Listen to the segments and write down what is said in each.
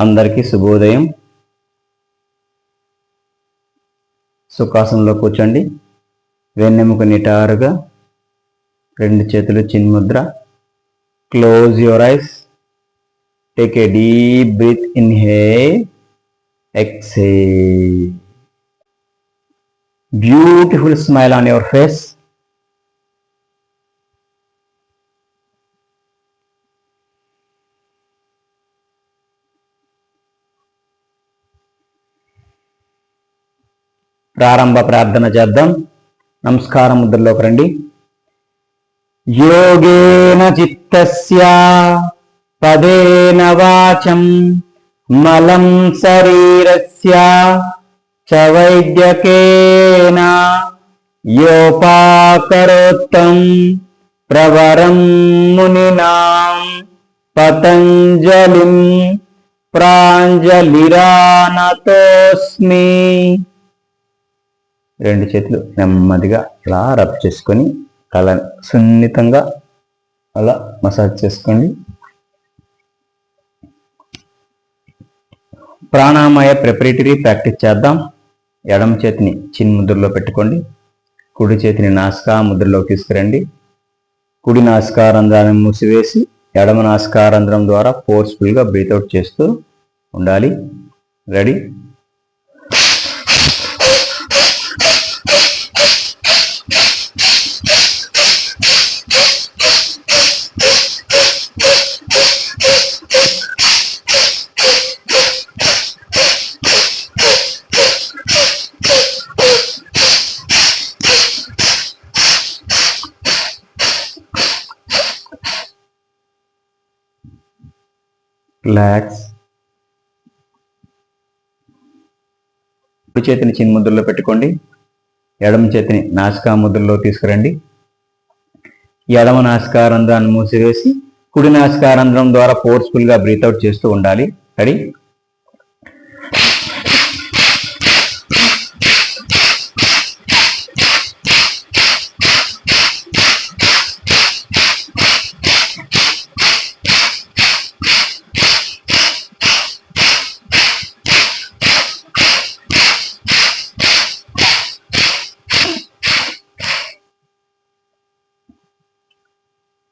అందరికీ శుభోదయం. సుఖాసనంలో కూర్చోండి. వెన్నెముక నిటారుగా, రెండు చేతులు చిన్ముద్ర. Close your eyes. Take a deep breath. Inhale, exhale. Beautiful smile on your face. ప్రారంభ ప్రార్థన చేద్దాం. నమస్కారం ముద్రలోకి రండి. యోగేన చిత్తస్య పదేన వాచం మలం శరీరస్య చ వైద్యకేన యోపాకరోత్తం ప్రవరం మునినాం పతంజలిం ప్రాంజలిరానతోస్మి. రెండు చేతులు నెమ్మదిగా అలా రబ్ చేసుకొని అలా సున్నితంగా అలా మసాజ్ చేసుకోండి. ప్రాణాయామ ప్రిపరేటరీ ప్రాక్టీస్ చేద్దాం. ఎడమ చేతిని చిన్ముద్రలో పెట్టుకోండి. కుడి చేతిని నాసికా ముద్రలోకి తీసుకురండి. కుడి నాసికారంధ్రాన్ని మూసివేసి ఎడమ నాసికారంధ్రం ద్వారా ఫోర్స్ఫుల్గా బ్రీత్అవుట్ చేస్తూ ఉండాలి. రెడీ? రిలాక్స్. కుడి చేతిని చిన్ముద్రలో పెట్టుకోండి. ఎడమ చేతిని నాసికా ముద్రలో తీసుకురండి. ఎడమ నాసికారంధ్రాన్ని మూసివేసి కుడి నాసికారంధ్రం ద్వారా ఫోర్స్ఫుల్గా బ్రీత్అవుట్ చేస్తూ ఉండాలి. రెడీ?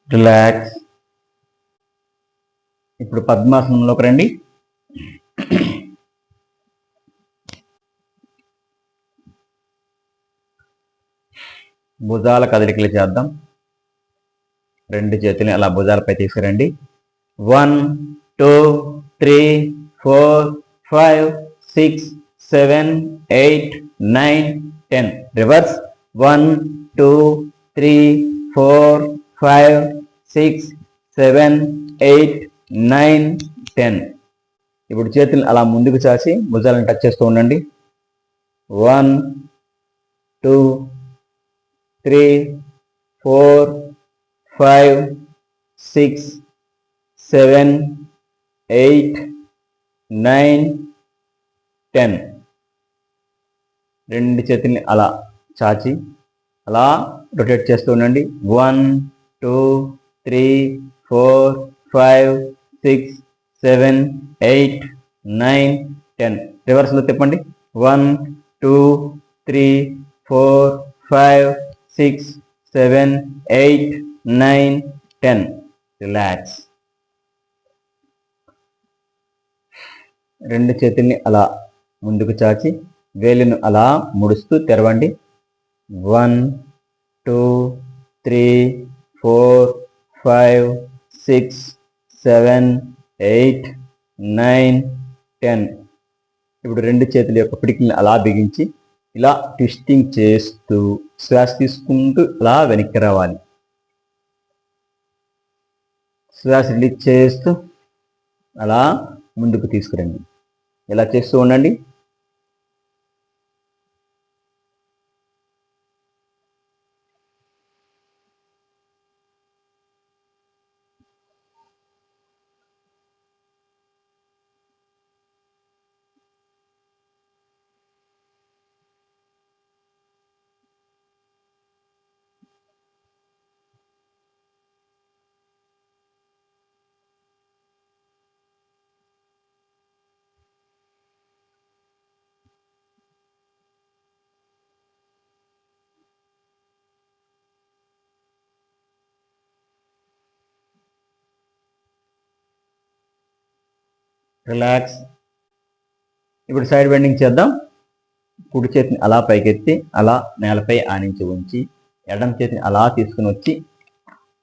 రిలాక్స్. ఇప్పుడు పద్మాసనంలోకి రండి. భుజాల కదలికలు చేద్దాం. రెండు చేతులని అలా భుజాలపై తీసుకురండి. 1 2 3 4 5 6 7 8 9 10. రివర్స్. 1 2 3 4 5 6 7 8 9 10. ఇప్పుడు చేతులు అలా ముందుకు చాచి భుజాలను టచ్ చేస్తూ ఉండండి. 1 2 3 4 5 6 7 8 9 10. రెండు చేతుల్ని అలా చాచి అలా రొటేట్ చేస్తూ ఉండండి. 1 2 3 4 5 6 7 8 9 10. రివర్స్లో తిప్పండి. 1 2 3 4 5 6 7 8 9 10. రిలాక్స్. రెండు చేతుల్ని అలా ముందుకు చాచి వేలును అలా ముడుస్తూ తెరవండి. 1 2 3 4 5 6 7 8 9 10. ఇప్పుడు రెండు చేతుల యొక్క పిడికిల్ని అలా బిగించి ఇలా ట్విస్టింగ్ చేస్తూ శ్వాస తీసుకుంటూ అలా వెనక్కి రావాలి. శ్వాస రిలీజ్ చేస్తూ అలా ముందుకు తీసుకురండి. ఇలా చేస్తూ ఉండండి. రిలాక్స్. ఇప్పుడు సైడ్ బెండింగ్ చేద్దాం. కుడి చేతిని అలా పైకెత్తి అలా నేలపై ఆనించి ఉంచి ఎడమ చేతిని అలా తీసుకుని వచ్చి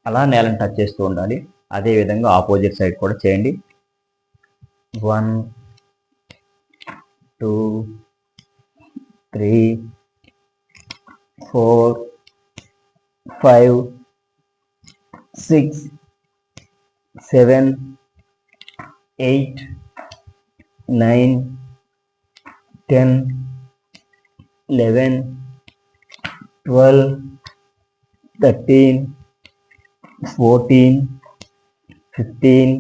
అలా నేలను టచ్ చేస్తూ ఉండాలి. అదే విధంగా ఆపోజిట్ సైడ్ కూడా చేయండి. 1 2 3 4 5 6 7 8 9 10 11 12 13 14 15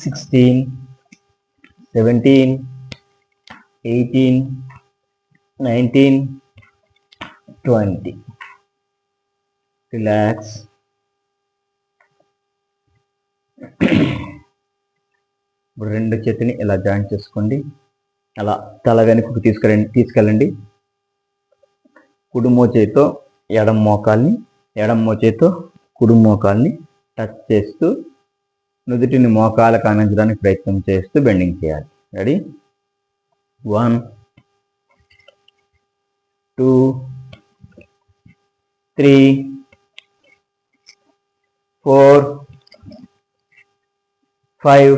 16 17 18 19 20. రిలాక్స్. ఇప్పుడు రెండు చేతిని ఇలా జాయింట్ చేసుకోండి. అలా తల వెనుకకు తీసుకెళ్ళండి. కుడి మోచేతితో ఎడమ మోకాల్ని, ఎడమ మోచేతితో కుడి మోకాల్ని టచ్ చేస్తూ నుదుటిని మోకాలకు ఆనించడానికి ప్రయత్నం చేస్తూ బెండింగ్ చేయాలి. రెడీ? 1 2 3 4 5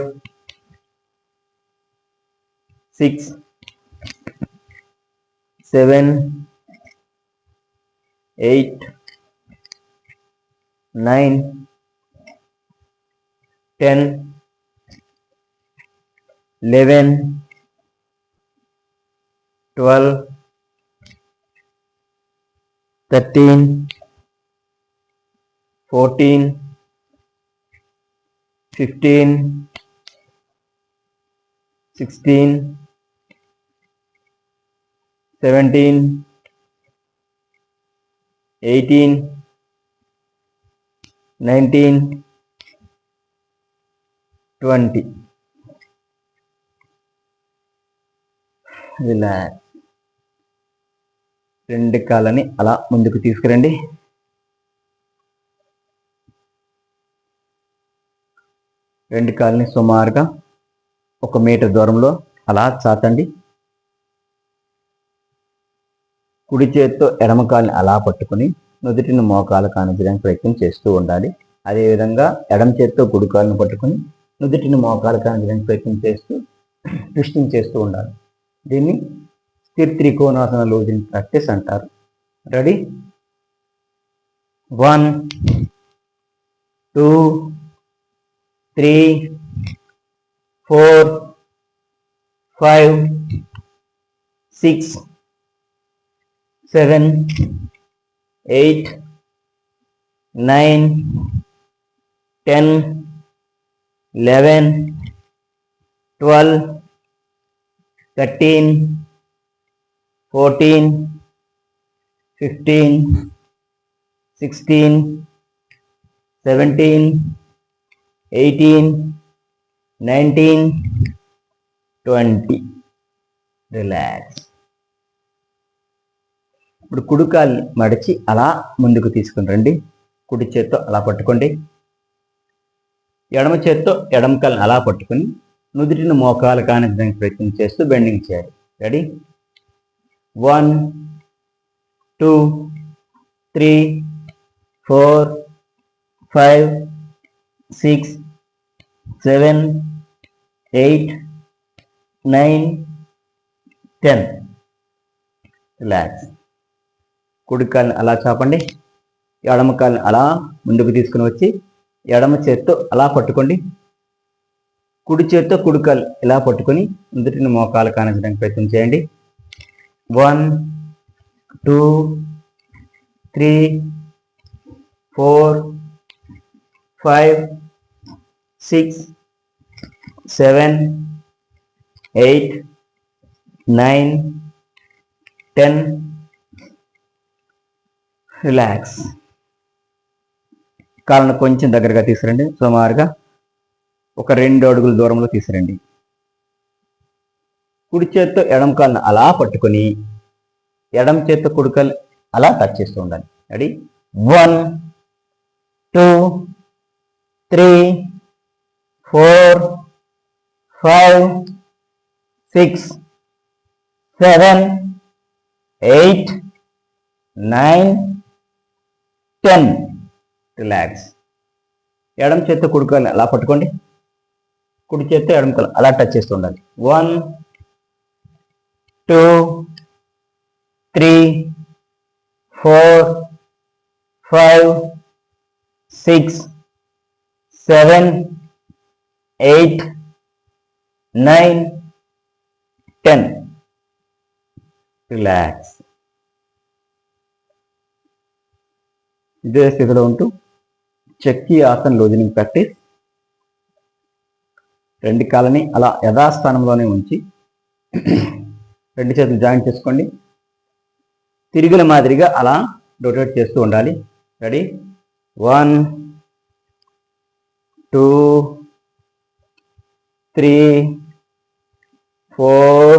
6 7 8 9 10 11 12 13 14 15 16 17 18 19 20. రిలాక్స్. రెండు కాళ్ళని అలా ముందుకు తీసుకురండి. రెండు కాళ్ళని సుమారుగా 1 మీటర్ దూరంలో అలా చాచండి. కుడి చేతితో ఎడమ కాళ్ళని అలా పట్టుకుని నుదుటిని మోకాలకు ఆనించడానికి ప్రయత్నం చేస్తూ ఉండాలి. అదేవిధంగా ఎడమ చేతితో కుడి కాళ్ళని పట్టుకుని నుదుటిని మోకాలకు ఆనించడానికి ప్రయత్నం చేస్తూ ట్విస్టింగ్ చేస్తూ ఉండాలి. దీన్ని స్థిర త్రికోణాసన లూజింగ్ ప్రాక్టీస్ అంటారు. రెడీ? 1 2 3 4 5 6 7 8 9 10 11 12 13 14 15 16 17 18 19 20. రిలాక్స్. ఇప్పుడు కుడి కాల్ని మడిచి అలా ముందుకు తీసుకుని రండి. కుడి చేత్తో అలా పట్టుకోండి. ఎడమ చేత్తో ఎడమ కాల్ని అలా పట్టుకుని నుదుటిని మోకాలు కానించడానికి ప్రయత్నం చేస్తూ బెండింగ్ చేయాలి. రెడీ? 1 2 3 4 5 6 7 8 9 10. రిలాక్స్. కుడి కాల్ని అలా చాపండి. ఎడమ కాల్ని అలా ముందుకు తీసుకుని వచ్చి ఎడమ చేత్తో అలా పట్టుకోండి. కుడి చేత్తో కుడి కాలు ఇలా పట్టుకొని నుదుటిని మోకాలు కానించడానికి ప్రయత్నం చేయండి. 1 2 3 4 5 6 7 8 9 10. రిలాక్స్. కాళ్ళను కొంచెం దగ్గరగా తీసుకురండి. సుమారుగా 2 అడుగుల దూరంలో తీసుకురండి. కుడి చేత్తో ఎడమ కాళ్ళను అలా పట్టుకొని ఎడమ చేత్తో కుడి కాళ్ళు అలా టచ్ చేస్తూ ఉండాలి. రెడీ? 1 2 3 4 5 6 7 8 9 10. రిలాక్స్. ఎడమ చేత్తో కుడికాలు అలా పట్టుకోండి, కుడి చేత్తో ఎడమ కాలు అలా టచ్ చేస్తూ ఉండాలి. 1 2 3 4 5 6 7 8 9 10. రిలాక్స్. ఇదే స్థితిలో ఉంటూ చక్కి ఆసన్ లోజినింగ్ ప్రాక్టీస్. రెండు కాళ్ళని అలా యథాస్థానంలోనే ఉంచి రెండు చేతులు జాయింట్ చేసుకోండి. తిరుగుల మాదిరిగా అలా రొటేట్ చేస్తూ ఉండాలి. రెడీ? 1 2 3 4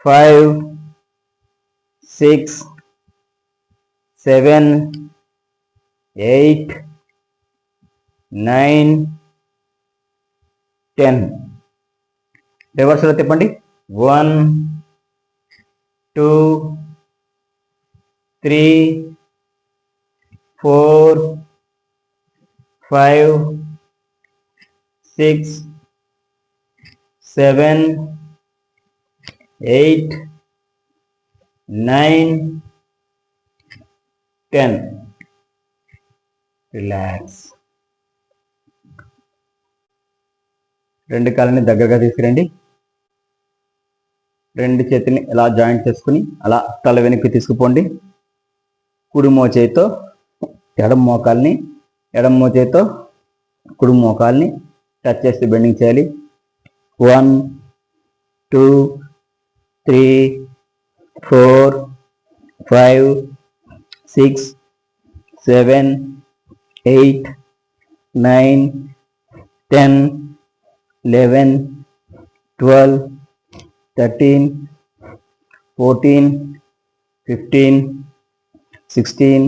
5 6 7 8 9 10. రివర్స్లో తిప్పండి. 1 2 3 4 5 6 7 8 9 10. రిలాక్స్. రెండు కాళ్ళని దగ్గరగా తీసుకురండి. రెండు చేతుల్ని ఇలా జాయింట్ చేసుకుని అలా తల వెనక్కి తీసుకుపోండి. కుడి మోచేతితో ఎడమ మోకాల్ని, ఎడమ మోచేతితో కుడి మోకాల్ని టచ్ చేసి బెండింగ్ చేయాలి. 1 2 3 4 5 6 7 8 9 10 11 12 13 14 15 16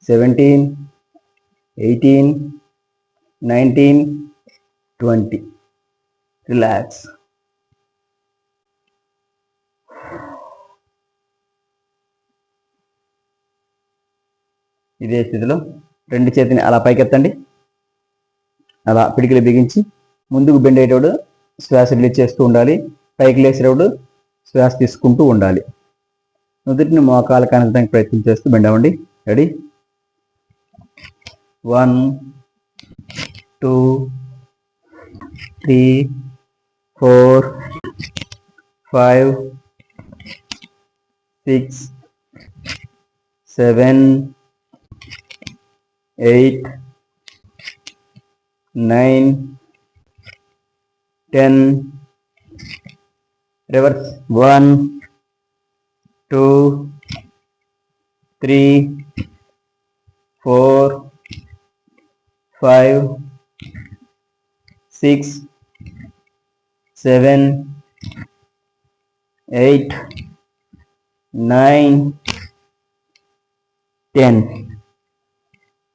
17 18 19 20. రిలాక్స్. ఇదే స్థితిలో రెండు చేతిని అలా పైకెత్తండి. అలా పిడికిలు బిగించి ముందుకు బెండ్ అయ్యేటప్పుడు శ్వాస రిలీజ్ చేస్తూ ఉండాలి. పైకి లేచేటప్పుడు శ్వాస తీసుకుంటూ ఉండాలి. నుదుటిని మోకాలు కనడానికి ప్రయత్నం చేస్తూ బెండ్ అవ్వండి. రెడీ? 1 2 3 4 5 6 7 8 9 10. రివర్స్. 1 2 3 4 5 6 7 8 9 10.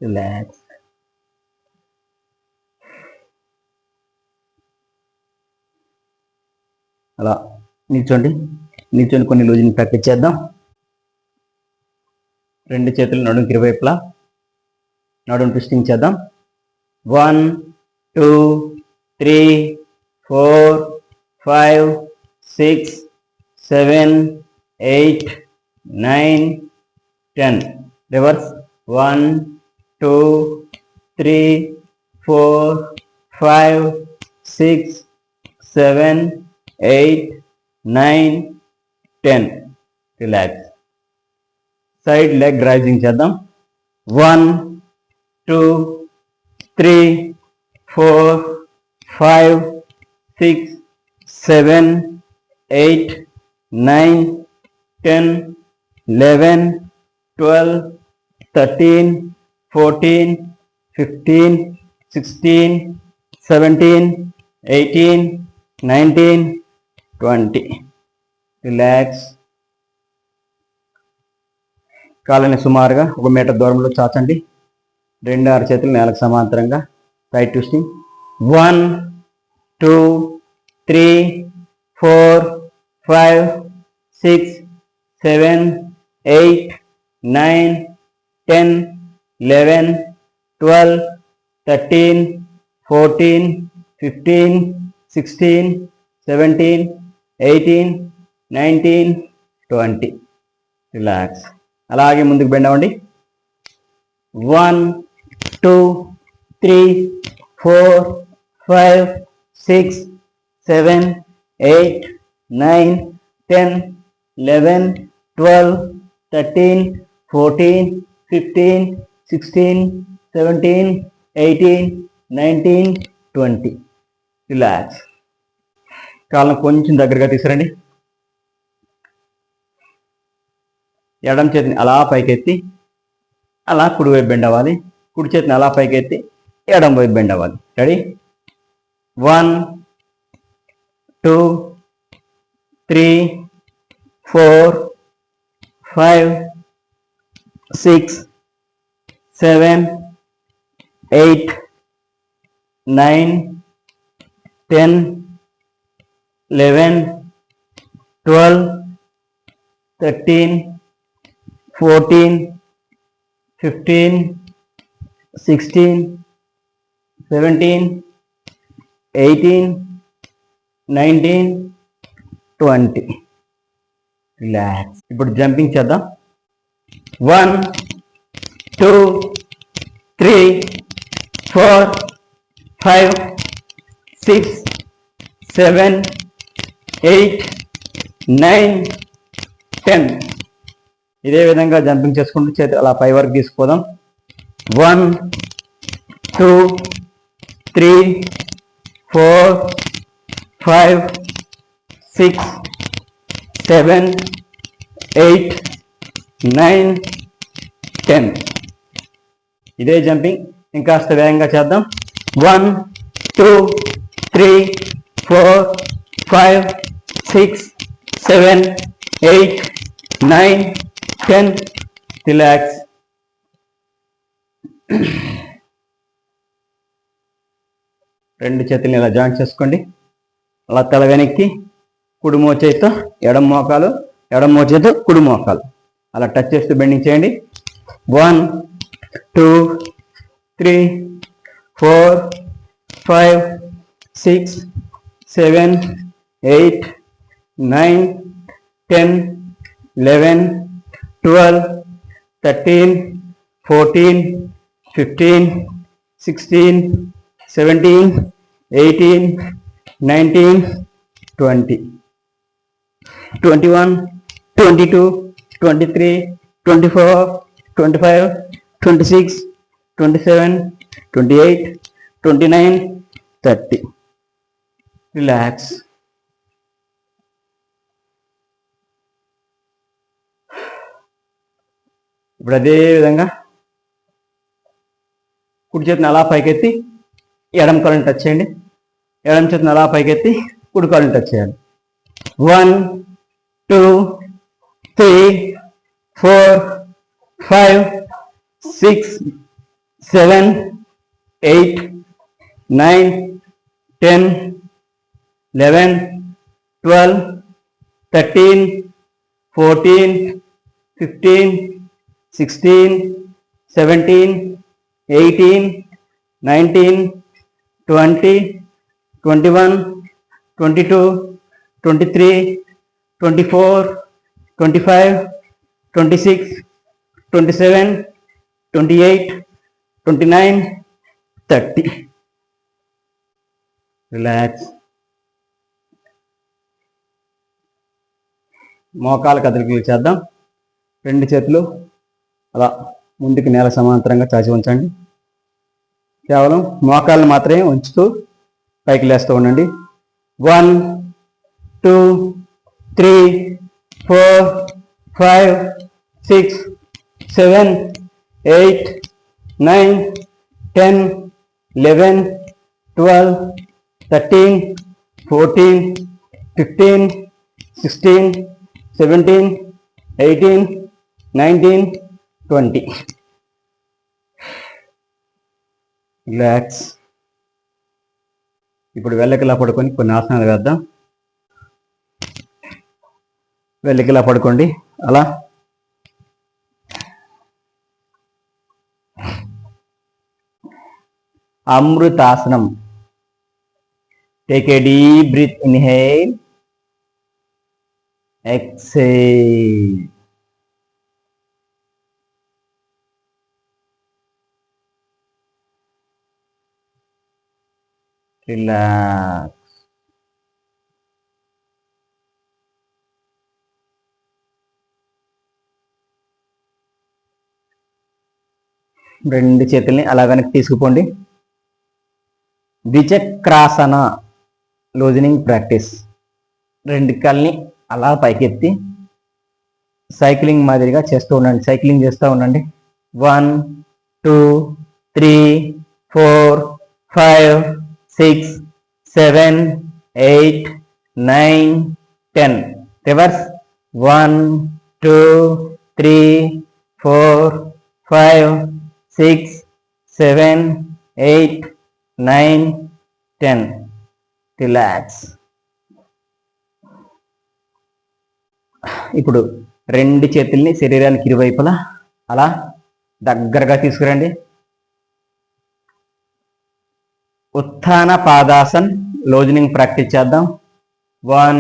రిలాక్స్. అలా నిల్చోండి. నిల్చొని కొన్ని లూజింగ్ ప్రాక్టీస్ చేద్దాం. రెండు చేతులు నడుము ఇరువైపులా నడుము ట్విస్టింగ్ చేద్దాం. 1 2 3 4 5 6 7 8 9 10. Reverse. 1 2 3 4 5 6 7 8 9 10. Relax. Side leg rising చేద్దాం. 1 2 3 4 5 6 7 8 9 10 11 12 13 14 15 16 17 18 19 20. రిలాక్స్. కాళ్ళని సుమారుగా 1 మీటర్ దూరంలో చాచండి. రెండు అరచేతులు నేలకు సమాంతరంగా. Side twisting. 1 2, 3, 4, 5, 6, 7, 8, 9, 10, 11, 12, 13, 14, 15, 16, 17, 18, 19, 20. రిలాక్స్. అలాగే ముందుకు బెండ్ అవ్వండి. 1, 2, 3, 4, 5, 6, 7, 8, 9, 10, 11, 12, 13, 14, 15, 16, 17, 18, 19, 20. రిలాక్స్. కాళ్ళను కొంచెం దగ్గరగా తీసుకురండి. ఎడమ చేతిని అలా పైకెత్తి అలా కుడివైపు బెండ్ అవ్వాలి. కుడి చేతిని అలా పైకెత్తి ఎడమ వైపు బెండ్ అవ్వాలి. రెడీ? 1, 2, 3, 4, 5, 6, 7, 8, 9, 10, 11, 12, 13, 14, 15, 16, 17, 18, 19, 20. రిలాక్స్. ఇప్పుడు జంపింగ్ చేద్దాం. 1, 2, 3, 4, 5, 6, 7, 8, 9, 10. ఇదే విధంగా జంపింగ్ చేసుకుంటూ చేతి అలా పై వరకు తీసుకుపోదాం. 1, 2, 3, 4, 5, 6, 7, 8, 9, 10. ఇదే జంపింగ్ ఇంకాస్త వేగంగా చేద్దాం. 1, 2, 3, 4, 5, 6, 7, 8, 9, 10. రిలాక్స్. రెండు చేతుల్ని ఇలా జాయింట్ చేసుకోండి. అలా తల వెనక్కి, కుడి మోచేతితో ఎడమ మోకాలు, ఎడమ మోచేతితో కుడి మోకాలు అలా టచ్ చేస్తూ బెండింగ్ చేయండి. 1, 2, 3, 4, 5, 6, 7, 8, 9, 10, 11, 12, 13, 14, 15, 16, 17, 18, 19, 20, 21, 22, 23, 24, 25, 26, 27, 28, 29, 30. రిలాక్స్. ఇప్పుడు అదే విధంగా కుడి చేతిని అలా పైకెత్తి ఎడమ కాలుని టచ్ చేయండి. ఎడమ చేతిని అలా పైకెత్తి కుడి కాలుని టచ్ చేయాలి. 1, 2, 3, 4, 5, 6, 7, 8, 9, 10, 11, 12, 13, 14, 15, 16, 17, 18, 19, 20, 21, 22, 23, 24, 25, 26, 27, 28, 29, 30. రిలాక్స్. మోకాల కదలికలు చేద్దాం. రెండు చేతులు అలా ముందుకు నేల సమాంతరంగా చాచి ఉంచండి. కేవలం మోకాళ్ళను మాత్రమే ఉంచుతూ పైకి లేస్తూ ఉండండి. 1, 2, 3, 4, 5, 6, 7, 8, 9, 10, 11, 12, 13, 14, 15, 16, 17, 18, 19, 20. రిలాక్స్. ఇప్పుడు వెళ్ళకిలా పడుకొని కొన్ని ఆసనాలు వేద్దాం. వెళ్ళకిలా పడుకోండి. అలా అమృతాసనం. Take a deep breath, inhale, exhale. Relax. రెండు చేతుల్ని అలా వెనక్కి తీసుకుపోండి. ద్విచక్రాసన, లూజనింగ్ ప్రాక్టీస్. రెండు కాళ్ళని అలా పైకెత్తి సైక్లింగ్ మాదిరిగా చేస్తూ ఉండండి. సైక్లింగ్ చేస్తూ ఉండండి. 1 2 3 4 5 6 7 8 9 10. రివర్స్. 1 2 3 4 5 6 7 8 9 10. రిలాక్స్. ఇప్పుడు రెండు చేతుల్ని శరీరానికి ఇరువైపులా అలా దగ్గరగా తీసుకురండి. ఉత్థాన పాదాసన్, లోజనింగ్ ప్రాక్టీస్ చేద్దాం. 1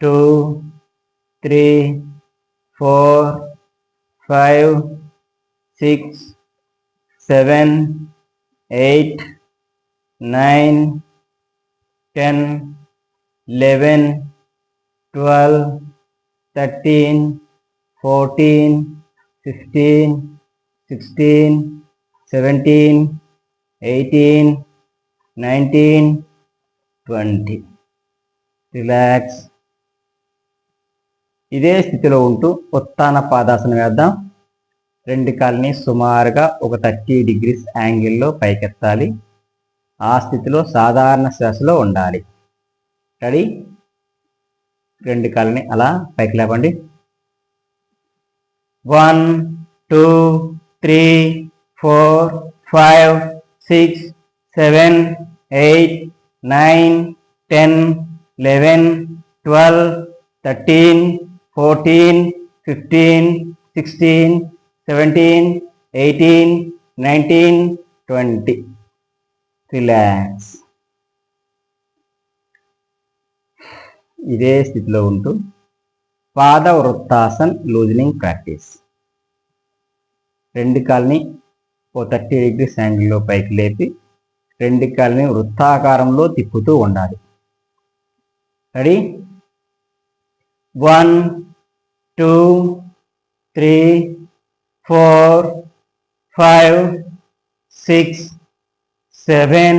2 3 4 5 6 7 8 9 10 11 12 13 14 15 16 17 18 19 20. రిలాక్స్. ఇదే స్థితిలో ఉంటూ ఉత్థాన పాదాసనం వేద్దాం. రెండు కాళ్ళని సుమారుగా ఒక 30 degrees యాంగిల్లో పైకెత్తాలి. ఆ స్థితిలో సాధారణ శ్వాసలో ఉండాలి. రెడీ? రెండు కాళ్ళని అలా పైకి లేపండి. 1 2 3 4 5 6 7 8 9 10 11 12 13 14 15 16 17 18 19 20. రిలాక్స్. ఇదే స్థితిలో ఉంటూ పాద వృత్తాసన్, లూజనింగ్ ప్రాక్టీస్. రెండు కాళ్ళని ఓ 30 degrees యాంగిల్లో పైకి లేపి రెండు కాళ్ళని వృత్తాకారంలో తిప్పుతూ ఉండాలి. రెడీ? 1 2 3 4 5 6 7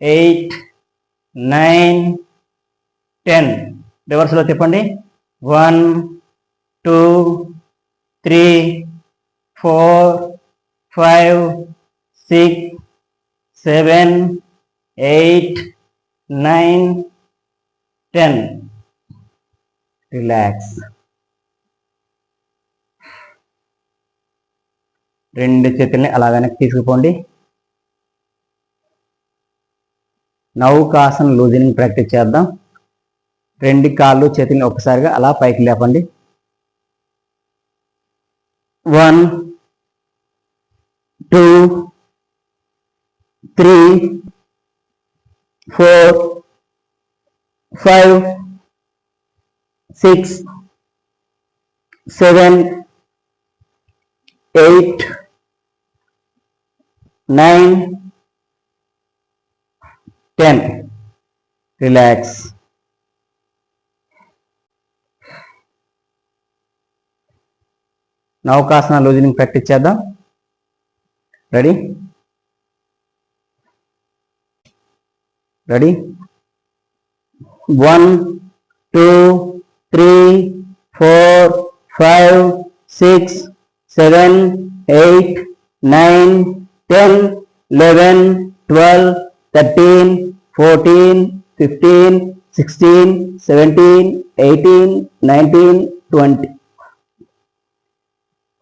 8 9 10. రివర్స్లో తిప్పండి. 1 2 3 4 5 6 7 8 9 10. రిలాక్స్. రెండు చేతుల్ని అలా వెనక్కి తీసుకుపోండి. నౌకాసన, లూజనింగ్ ప్రాక్టీస్ చేద్దాం. రెండు కాళ్ళు చేతుల్ని ఒకసారిగా అలా పైకి లేపండి. 1 2 3 4 5 6 7 8 9 10. రిలాక్స్. నౌకాసన, లూజనింగ్ ప్రాక్టీస్ చేద్దాం. రెడీ? రెడీ? 1 2 3 4 5 6 7 8 9 10 11 12 13 14 15 16 17 18 19 20.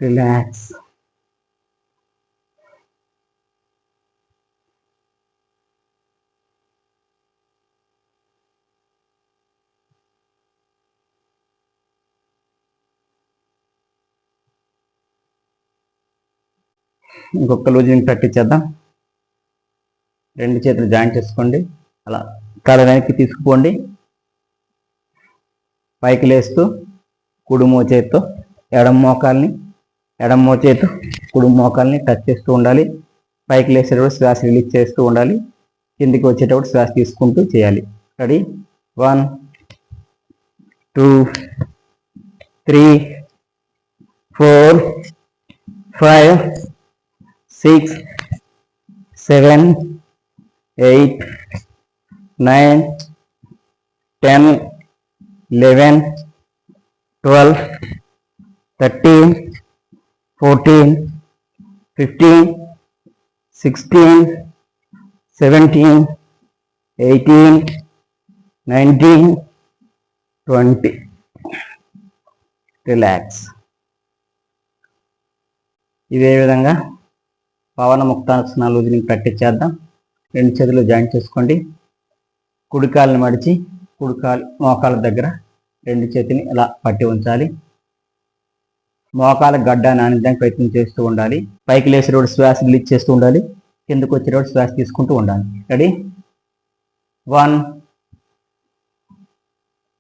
రిలాక్స్. ఇంకొక లూజింగ్ ప్రాక్టీస్ చేద్దాం. రెండు చేతులు జాయింట్ చేసుకోండి. అలా తల వెనక్కి తీసుకుపోండి. పైకి లేస్తూ కుడి మోచేతితో ఎడమ మోచేతితో కుడి మోకాల్ని టచ్ చేస్తూ ఉండాలి. పైకి లేసేటప్పుడు శ్వాస రిలీజ్ చేస్తూ ఉండాలి. కిందికి వచ్చేటప్పుడు శ్వాస తీసుకుంటూ చేయాలి. రెడీ? 1 2 3 4 5 6 7 8 9 10 11 12 13 14 15 16 17 18 19 20. రిలాక్స్. ఇదే విధంగా పవన ముక్తాసన లూజింగ్ ప్రాక్టీస్ చేద్దాం. రెండు చేతులు జాయింట్ చేసుకోండి. కుడి కాలుని మడిచి కుడి కాలు మోకాల దగ్గర రెండు చేతిని ఇలా పట్టి ఉంచాలి. మోకాల గడ్డ నానిద్దానికి ప్రయత్నం చేస్తూ ఉండాలి. పైకి లేసేటప్పుడు శ్వాస రిలీజ్ చేస్తూ ఉండాలి. కిందకు వచ్చేటప్పుడు శ్వాస తీసుకుంటూ ఉండాలి. రెడీ? 1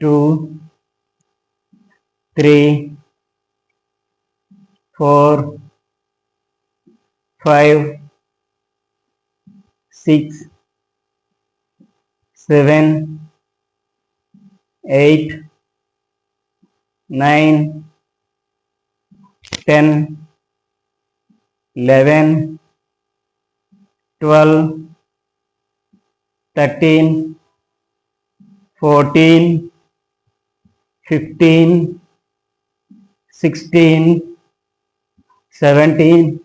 2 3 4 5 6 7 8 9 10 11 12 13 14 15 16 17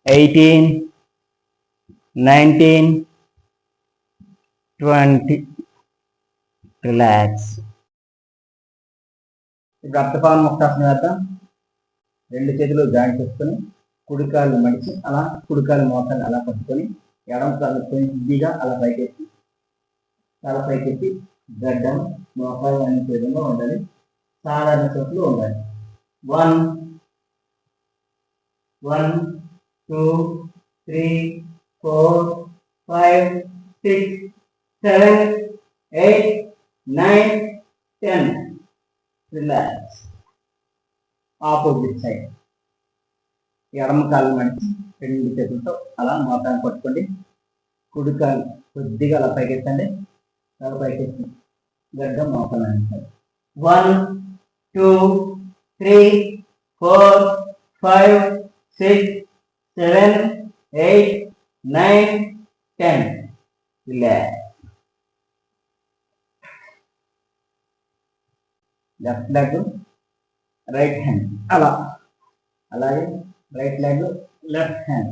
18 19 20. రిలాక్స్. ఇప్పుడు అర్థపవన ముక్తాసన వేద్దాం. రెండు చేతులు జాయింట్ చేసుకొని కుడి కాళ్ళు మడిచి అలా కుడి కాలు మోకాలు అలా పట్టుకొని ఎడమ కాళ్ళు కొద్దిగా అలా పైకెత్తి తల పైకెత్తి గడ్డం మోకాలు అనే విధంగా ఉండాలి. సాధారణ చోట్లు ఉండాలి. 1 1 2 3 4 5 6 7 8 9 10. రిలాక్స్. ఆపోజిట్ సైడ్ ఎడమ కాలు మడిచి రెండు చేతులతో అలా మోకాలు పట్టుకోండి. కుడి కాలు కొద్దిగా అలా పైకెత్తండి. తల పైకెత్తి గడ్డం మోకాలు అంటారు. 1 2 3 4 5 6 7 8 9 10. Relax. Left leg right hand అలా, అలాగే రైట్ లెగ్ లెఫ్ట్ హ్యాండ్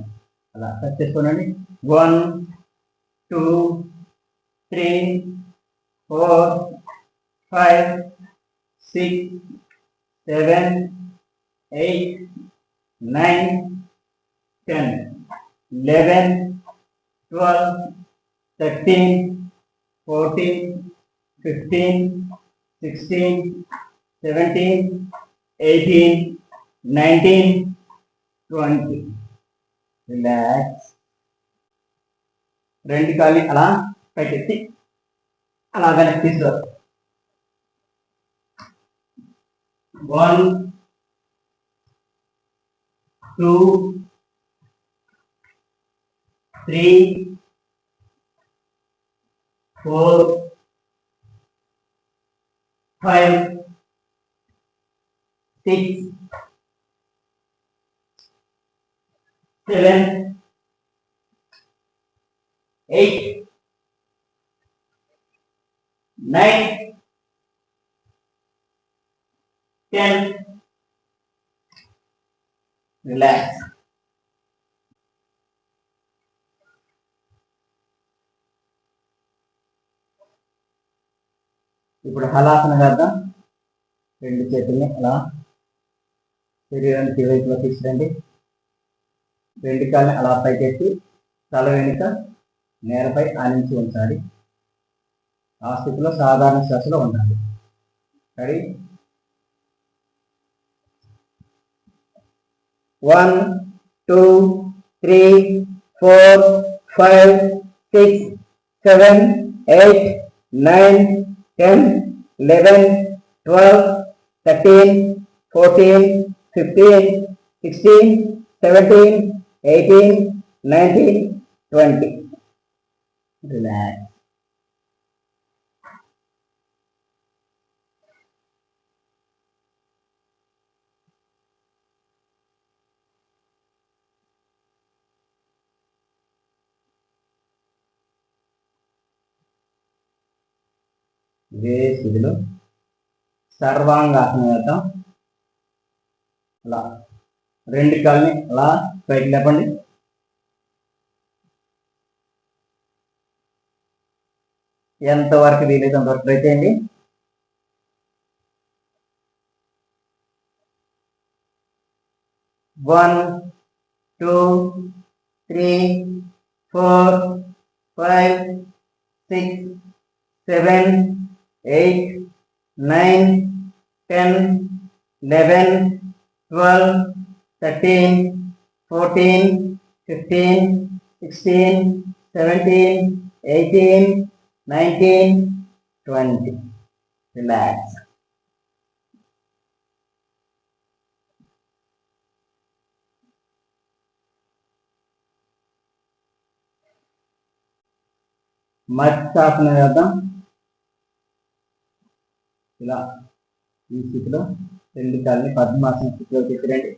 అలా టచ్ చేసుకోనండి. 1 2 3 4 5 6 7 8 9 10 11 12 13 14 15 16 17 18 19 20. రిలాక్స్. రెండు కాళ్ళు అలా పైకెత్తి అలా వెనక్కి తీసుకో. 1 2 3 4 5 6 7 8 9 10. రిలాక్స్. ఇప్పుడు హలాసన వేద్దాం. రెండు చేతుల్ని అలా శరీరానికి వైపులో తీసుకురండి. రెండు కాళ్ళని అలా పైకెత్తి తల వెనుక నేలపై ఆనించి ఉంచాలి. ఆ స్థితిలో సాధారణ శ్వాసలో ఉండాలి. రెడీ? 1 2, 3, 4, 5, 6, 7, 8, 9, 10, 11, 12, 13, 14, 15, 16, 17, 18, 19, 20. Relax. ఇదే స్థితిలో సర్వాంగాసనం వేద్దాం. అలా రెండు కాళ్ళని అలా పైకి లేపండి. ఎంతవరకు వీలైతే అంతవరకు ట్రై చేయండి. వన్, 2, 3, 4, 5, 6, 7, 8, 9, 10, 11, 12, 13, 14, 15, 16, 17, 18, 19, 20. Relax. మత్స్యాసనం వేద్దాం. ఇలా ఈ స్థితిలో రెండు కాళ్ళని పద్మాసన స్థితిలో పెట్టిరండి.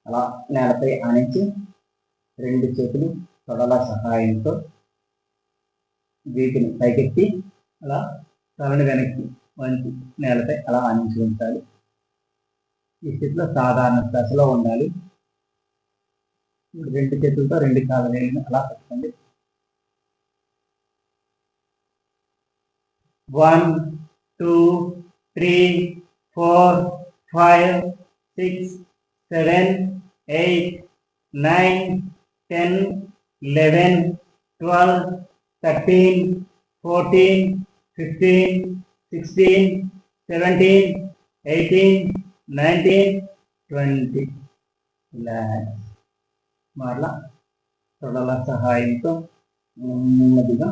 అలా నేలపై ఆనించి రెండు చేతులు తొడల సహాయంతో వీటిని పైకెత్తి అలా తలని వెనక్కి వంచి నేలపై అలా ఆనించి ఉంచాలి. ఈ స్థితిలో సాధారణ శ్వాసలో ఉండాలి. రెండు చేతులతో రెండు కాళ్ళ వేళ్ళని అలా పెట్టుకోండి. 1, 2, 3, 4, 5, 6, 7, 8, 9, 10, 11, 12, 13, 14, 15, 16, 17, 18, 19, 20. మరలా తొడల సహాయంతో నెమ్మదిగా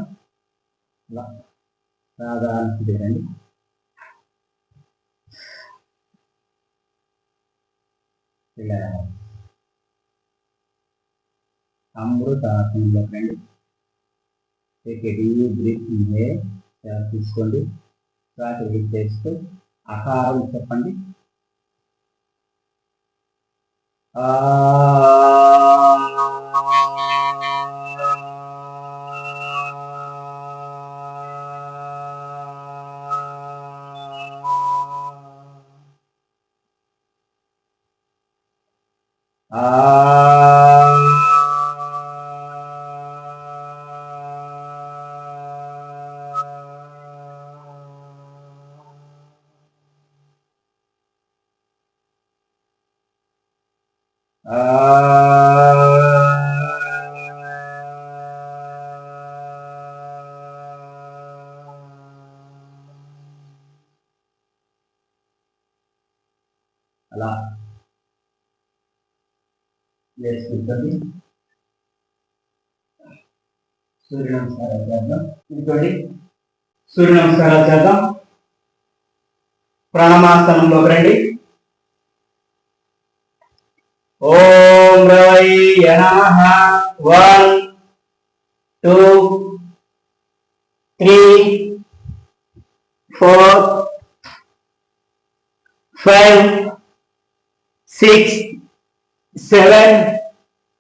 ఇలా సాధారణ స్థితిరండి. ఇలా అమృతాసనంలో రండి. బ్రీత్ తీసుకోండి. శ్వాస రిలీజ్ చేస్తూ ఆకారం చెప్పండి. అలా వేసుకుంటుంది. సూర్య నమస్కారాలు చేద్దాం. ఇంకోటి సూర్య నమస్కారాలు చేద్దాం. ప్రాణమాసనంలోకి రండి. ఓం రవయ్య నమః. 1, 2, 3, 4, 5, 6, 7,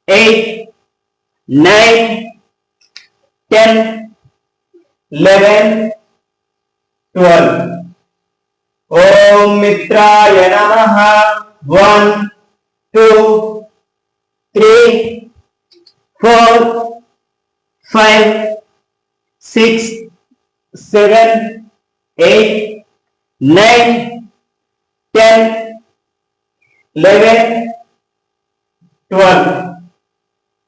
8, 9, 10, 11, 12. ఓం మిత్రాయ నమః. 1, 2, 3, 4, 5, 6, 7, 8, 9, 10, 11, 12.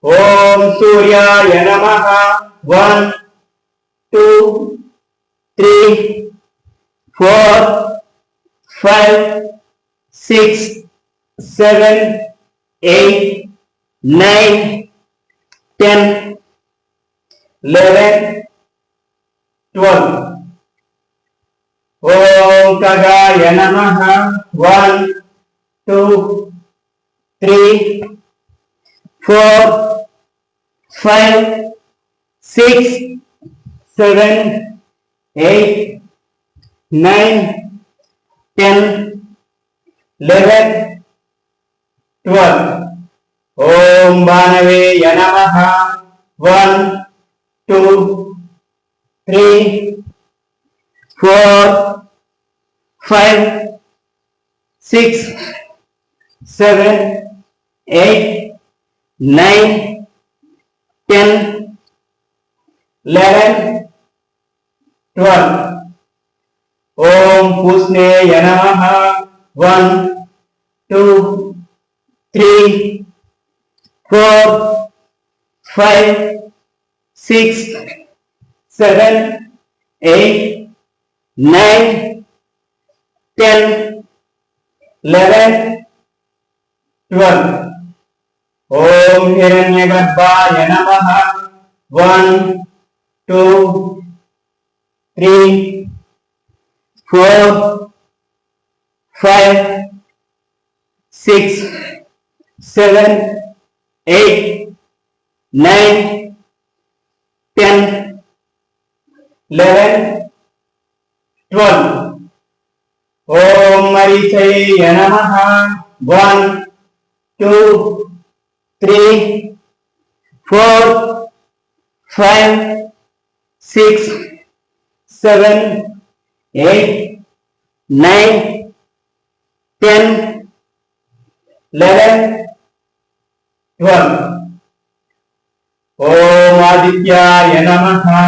ఓం సూర్యాయ నమః. 1, 2, 3, 4, 5, 6, 7, 8, 9, 10, 11, 12. Om Kagaya Namaha. 1, 2, 3, 4, 5, 6, 7, 8, 9, 10, 11, 12. Om Banave Namaha. 1, 2, 3, 4, 5, 6, 7, 8, 9, 10, 11, 12. Om Pusne Namaha. 1, 2, 3, 4, 5, 6, 7, 8, 9, 10, 11, 12. Om Hiranyagarbhaya Namaha. 1, 2, 3, 4, 5, 6, 7, 8, 9, 10, 11, 12. Om Marichaya Namaha. 1, 2, 3, 4, 5, 6, 7, 8, 9, 10, 11, 12. Om Adityaya Namaha.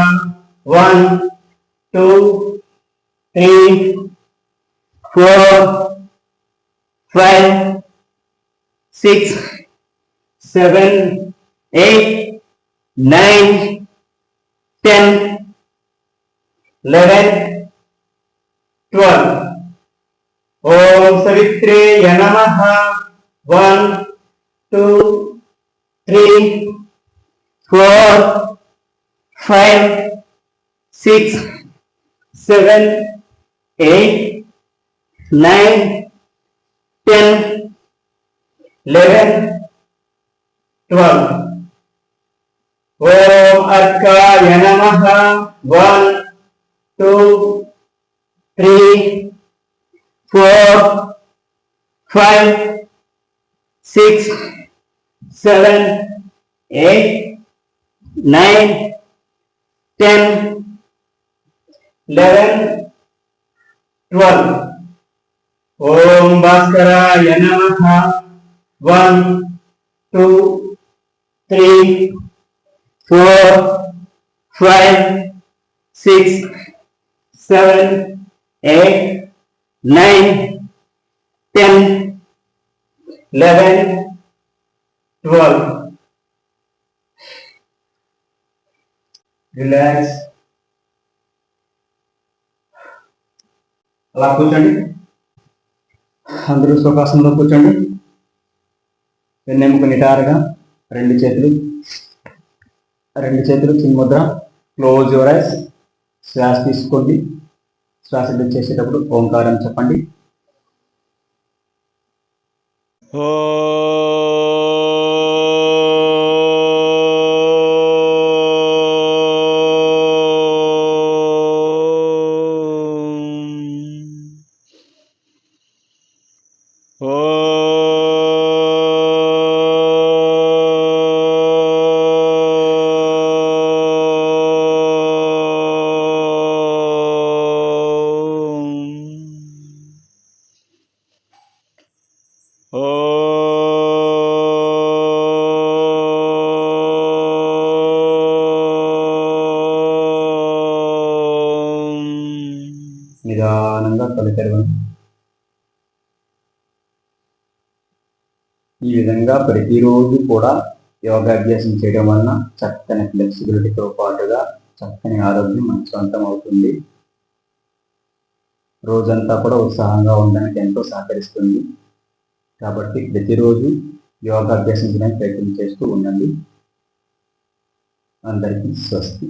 1, 2, 3, 4, 5, 6, 7, 8, 9, 10, 11, 12. Om Savitraya Namaha. 1, 2, 3, 4, 5, 6, 7, 8, 9, 10, 11, 12. Om Arkaya Namaha. 1, 2, 3, 4, 5, 6, 7, 8, 9, 10, 11, 12. Om Bhaskaraya Namaha. 1, 2, 3, 4, 5, 6, 7, 8, 9, 10, 11, 12. Relax. అలా కూర్చోండి. అందరూ సుఖాసనంలో కూర్చోండి. వెన్నెముక నిటారుగా, రెండు చేతులు చిన్న ముద్ర. Close your ice. శ్వాస తీసుకోండి. శ్వాస చేసేటప్పుడు ఓంకారం చెప్పండి. నిదానంగా కళ్ళు తెరవండి. ఈ విధంగా ప్రతిరోజు కూడా యోగాభ్యాసం చేయడం వలన చక్కని ఫ్లెక్సిబిలిటీతో పాటుగా చక్కని ఆరోగ్యం మన సొంతం అవుతుంది. రోజంతా కూడా ఉత్సాహంగా ఉండడానికి ఎంతో సహకరిస్తుంది. కాబట్టి ప్రతిరోజు యోగా అభ్యసించడానికి ప్రయత్నం చేస్తూ ఉండండి. అందరికీ స్వస్తి.